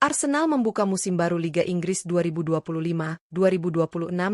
Arsenal membuka musim baru Liga Inggris 2025-2026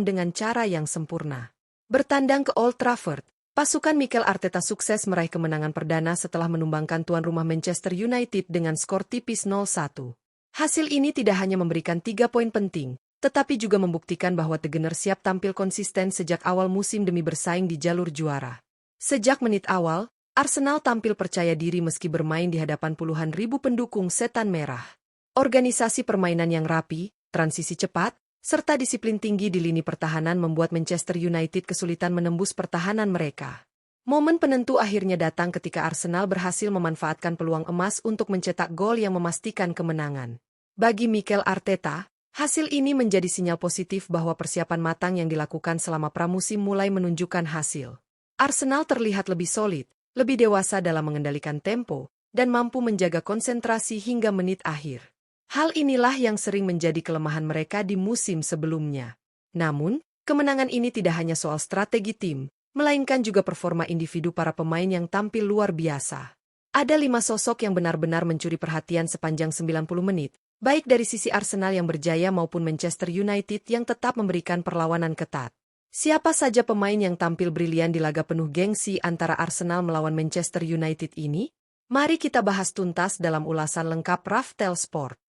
dengan cara yang sempurna. Bertandang ke Old Trafford, pasukan Mikel Arteta sukses meraih kemenangan perdana setelah menumbangkan tuan rumah Manchester United dengan skor tipis 0-1. Hasil ini tidak hanya memberikan 3 poin penting, tetapi juga membuktikan bahwa The Gunners siap tampil konsisten sejak awal musim demi bersaing di jalur juara. Sejak menit awal, Arsenal tampil percaya diri meski bermain di hadapan puluhan ribu pendukung Setan Merah. Organisasi permainan yang rapi, transisi cepat, serta disiplin tinggi di lini pertahanan membuat Manchester United kesulitan menembus pertahanan mereka. Momen penentu akhirnya datang ketika Arsenal berhasil memanfaatkan peluang emas untuk mencetak gol yang memastikan kemenangan. Bagi Mikel Arteta, hasil ini menjadi sinyal positif bahwa persiapan matang yang dilakukan selama pramusim mulai menunjukkan hasil. Arsenal terlihat lebih solid, lebih dewasa dalam mengendalikan tempo, dan mampu menjaga konsentrasi hingga menit akhir. Hal inilah yang sering menjadi kelemahan mereka di musim sebelumnya. Namun, kemenangan ini tidak hanya soal strategi tim, melainkan juga performa individu para pemain yang tampil luar biasa. Ada 5 sosok yang benar-benar mencuri perhatian sepanjang 90 menit, baik dari sisi Arsenal yang berjaya maupun Manchester United yang tetap memberikan perlawanan ketat. Siapa saja pemain yang tampil brilian di laga penuh gengsi antara Arsenal melawan Manchester United ini? Mari kita bahas tuntas dalam ulasan lengkap Raftel Sport.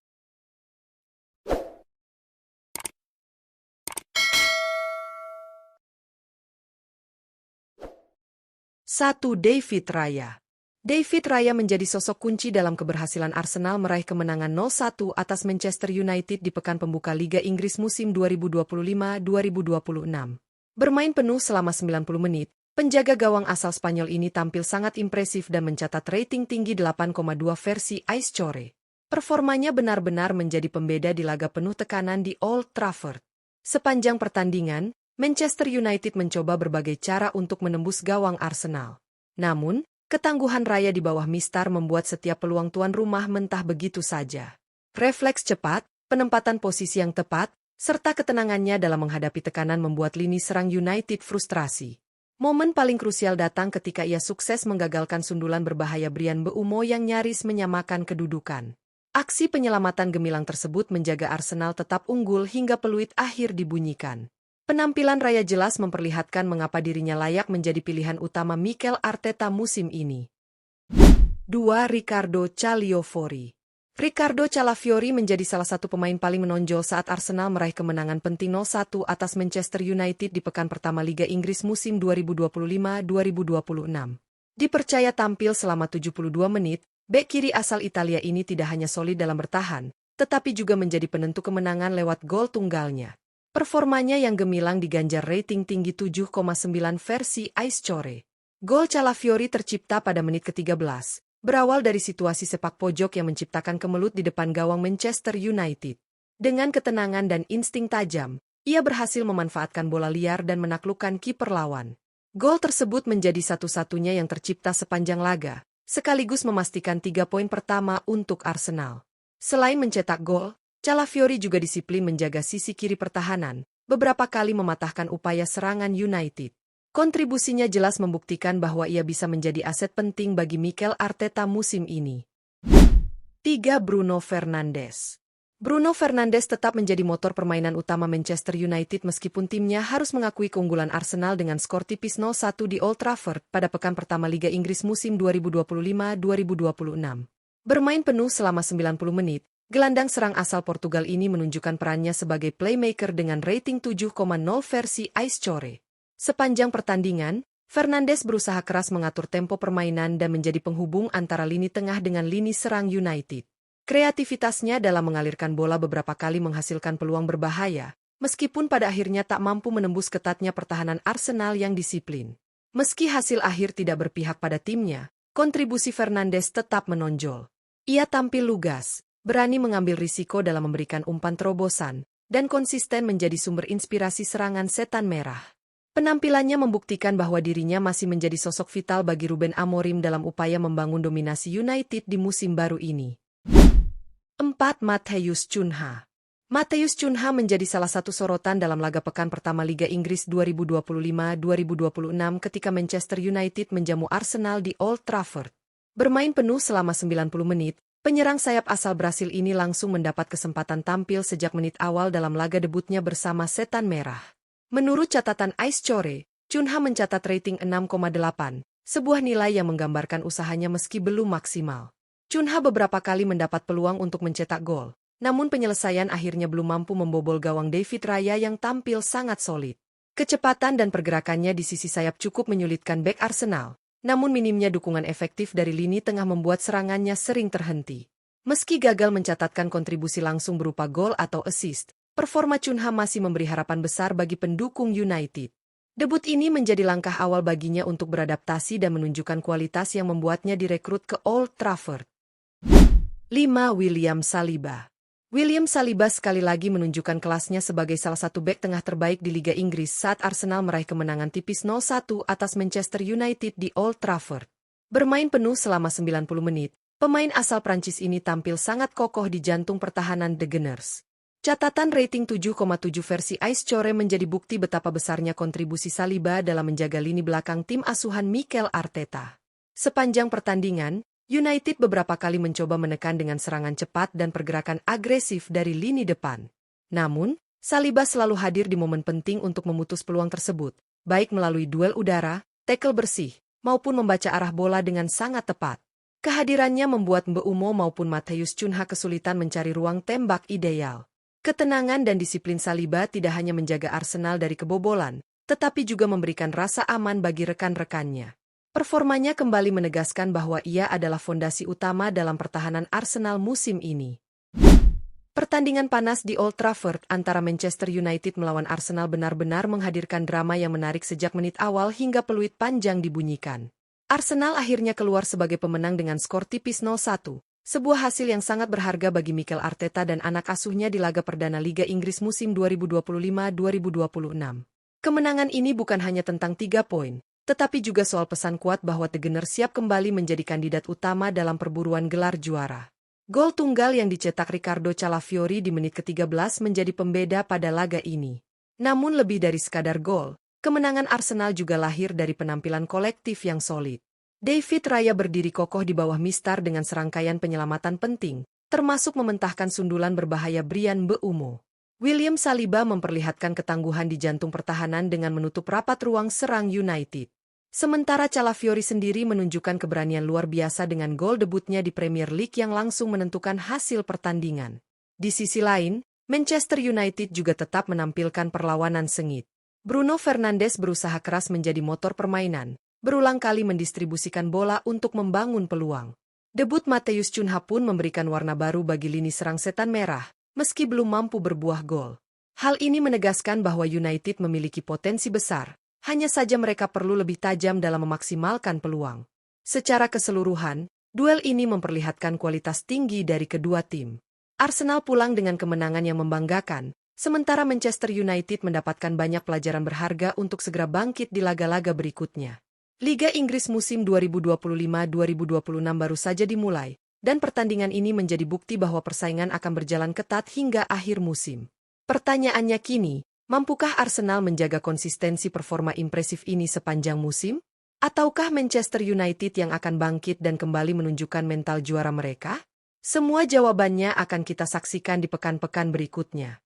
1. David Raya. David Raya menjadi sosok kunci dalam keberhasilan Arsenal meraih kemenangan 0-1 atas Manchester United di pekan pembuka Liga Inggris musim 2025-2026. Bermain penuh selama 90 menit, penjaga gawang asal Spanyol ini tampil sangat impresif dan mencatat rating tinggi 8,2 versi IceCore. Performanya benar-benar menjadi pembeda di laga penuh tekanan di Old Trafford. Sepanjang pertandingan, Manchester United mencoba berbagai cara untuk menembus gawang Arsenal. Namun, ketangguhan Raya di bawah mistar membuat setiap peluang tuan rumah mentah begitu saja. Refleks cepat, penempatan posisi yang tepat, serta ketenangannya dalam menghadapi tekanan membuat lini serang United frustrasi. Momen paling krusial datang ketika ia sukses menggagalkan sundulan berbahaya Bryan Mbeumo yang nyaris menyamakan kedudukan. Aksi penyelamatan gemilang tersebut menjaga Arsenal tetap unggul hingga peluit akhir dibunyikan. Penampilan Raya jelas memperlihatkan mengapa dirinya layak menjadi pilihan utama Mikel Arteta musim ini. 2. Riccardo Calafiori. Riccardo Calafiori menjadi salah satu pemain paling menonjol saat Arsenal meraih kemenangan penting 0-1 atas Manchester United di pekan pertama Liga Inggris musim 2025-2026. Dipercaya tampil selama 72 menit, bek kiri asal Italia ini tidak hanya solid dalam bertahan, tetapi juga menjadi penentu kemenangan lewat gol tunggalnya. Performanya yang gemilang diganjar rating tinggi 7,9 versi IceCore. Gol Calafiori tercipta pada menit ke-13, berawal dari situasi sepak pojok yang menciptakan kemelut di depan gawang Manchester United. Dengan ketenangan dan insting tajam, ia berhasil memanfaatkan bola liar dan menaklukkan kiper lawan. Gol tersebut menjadi satu-satunya yang tercipta sepanjang laga, sekaligus memastikan 3 poin pertama untuk Arsenal. Selain mencetak gol, Calafiori juga disiplin menjaga sisi kiri pertahanan, beberapa kali mematahkan upaya serangan United. Kontribusinya jelas membuktikan bahwa ia bisa menjadi aset penting bagi Mikel Arteta musim ini. 3. Bruno Fernandes. Bruno Fernandes tetap menjadi motor permainan utama Manchester United meskipun timnya harus mengakui keunggulan Arsenal dengan skor tipis 0-1 di Old Trafford pada pekan pertama Liga Inggris musim 2025-2026. Bermain penuh selama 90 menit, gelandang serang asal Portugal ini menunjukkan perannya sebagai playmaker dengan rating 7,0 versi IceCore. Sepanjang pertandingan, Fernandes berusaha keras mengatur tempo permainan dan menjadi penghubung antara lini tengah dengan lini serang United. Kreativitasnya dalam mengalirkan bola beberapa kali menghasilkan peluang berbahaya, meskipun pada akhirnya tak mampu menembus ketatnya pertahanan Arsenal yang disiplin. Meski hasil akhir tidak berpihak pada timnya, kontribusi Fernandes tetap menonjol. Ia tampil lugas, berani mengambil risiko dalam memberikan umpan terobosan, dan konsisten menjadi sumber inspirasi serangan Setan Merah. Penampilannya membuktikan bahwa dirinya masih menjadi sosok vital bagi Ruben Amorim dalam upaya membangun dominasi United di musim baru ini. 4. Matheus Cunha. Matheus Cunha menjadi salah satu sorotan dalam laga pekan pertama Liga Inggris 2025-2026 ketika Manchester United menjamu Arsenal di Old Trafford. Bermain penuh selama 90 menit, penyerang sayap asal Brasil ini langsung mendapat kesempatan tampil sejak menit awal dalam laga debutnya bersama Setan Merah. Menurut catatan Ice Core, Cunha mencatat rating 6,8, sebuah nilai yang menggambarkan usahanya meski belum maksimal. Cunha beberapa kali mendapat peluang untuk mencetak gol, namun penyelesaian akhirnya belum mampu membobol gawang David Raya yang tampil sangat solid. Kecepatan dan pergerakannya di sisi sayap cukup menyulitkan bek Arsenal. Namun minimnya dukungan efektif dari lini tengah membuat serangannya sering terhenti. Meski gagal mencatatkan kontribusi langsung berupa gol atau assist, performa Cunha masih memberi harapan besar bagi pendukung United. Debut ini menjadi langkah awal baginya untuk beradaptasi dan menunjukkan kualitas yang membuatnya direkrut ke Old Trafford. 5. William Saliba. William Saliba sekali lagi menunjukkan kelasnya sebagai salah satu bek tengah terbaik di Liga Inggris saat Arsenal meraih kemenangan tipis 0-1 atas Manchester United di Old Trafford. Bermain penuh selama 90 menit, pemain asal Prancis ini tampil sangat kokoh di jantung pertahanan The Gunners. Catatan rating 7,7 versi Ice Core menjadi bukti betapa besarnya kontribusi Saliba dalam menjaga lini belakang tim asuhan Mikel Arteta. Sepanjang pertandingan, United beberapa kali mencoba menekan dengan serangan cepat dan pergerakan agresif dari lini depan. Namun, Saliba selalu hadir di momen penting untuk memutus peluang tersebut, baik melalui duel udara, tackle bersih, maupun membaca arah bola dengan sangat tepat. Kehadirannya membuat Mbeumo maupun Matheus Cunha kesulitan mencari ruang tembak ideal. Ketenangan dan disiplin Saliba tidak hanya menjaga Arsenal dari kebobolan, tetapi juga memberikan rasa aman bagi rekan-rekannya. Performanya kembali menegaskan bahwa ia adalah fondasi utama dalam pertahanan Arsenal musim ini. Pertandingan panas di Old Trafford antara Manchester United melawan Arsenal benar-benar menghadirkan drama yang menarik sejak menit awal hingga peluit panjang dibunyikan. Arsenal akhirnya keluar sebagai pemenang dengan skor tipis 0-1, sebuah hasil yang sangat berharga bagi Mikel Arteta dan anak asuhnya di laga perdana Liga Inggris musim 2025-2026. Kemenangan ini bukan hanya tentang 3 poin, tetapi juga soal pesan kuat bahwa The Gunners siap kembali menjadi kandidat utama dalam perburuan gelar juara. Gol tunggal yang dicetak Riccardo Calafiori di menit ke-13 menjadi pembeda pada laga ini. Namun lebih dari sekadar gol, kemenangan Arsenal juga lahir dari penampilan kolektif yang solid. David Raya berdiri kokoh di bawah mistar dengan serangkaian penyelamatan penting, termasuk mementahkan sundulan berbahaya Bryan Mbeumo. William Saliba memperlihatkan ketangguhan di jantung pertahanan dengan menutup rapat ruang serang United. Sementara Calafiori sendiri menunjukkan keberanian luar biasa dengan gol debutnya di Premier League yang langsung menentukan hasil pertandingan. Di sisi lain, Manchester United juga tetap menampilkan perlawanan sengit. Bruno Fernandes berusaha keras menjadi motor permainan, berulang kali mendistribusikan bola untuk membangun peluang. Debut Matheus Cunha pun memberikan warna baru bagi lini serang Setan Merah, meski belum mampu berbuah gol. Hal ini menegaskan bahwa United memiliki potensi besar, hanya saja mereka perlu lebih tajam dalam memaksimalkan peluang. Secara keseluruhan, duel ini memperlihatkan kualitas tinggi dari kedua tim. Arsenal pulang dengan kemenangan yang membanggakan, sementara Manchester United mendapatkan banyak pelajaran berharga untuk segera bangkit di laga-laga berikutnya. Liga Inggris musim 2025-2026 baru saja dimulai, dan pertandingan ini menjadi bukti bahwa persaingan akan berjalan ketat hingga akhir musim. Pertanyaannya kini, mampukah Arsenal menjaga konsistensi performa impresif ini sepanjang musim? Ataukah Manchester United yang akan bangkit dan kembali menunjukkan mental juara mereka? Semua jawabannya akan kita saksikan di pekan-pekan berikutnya.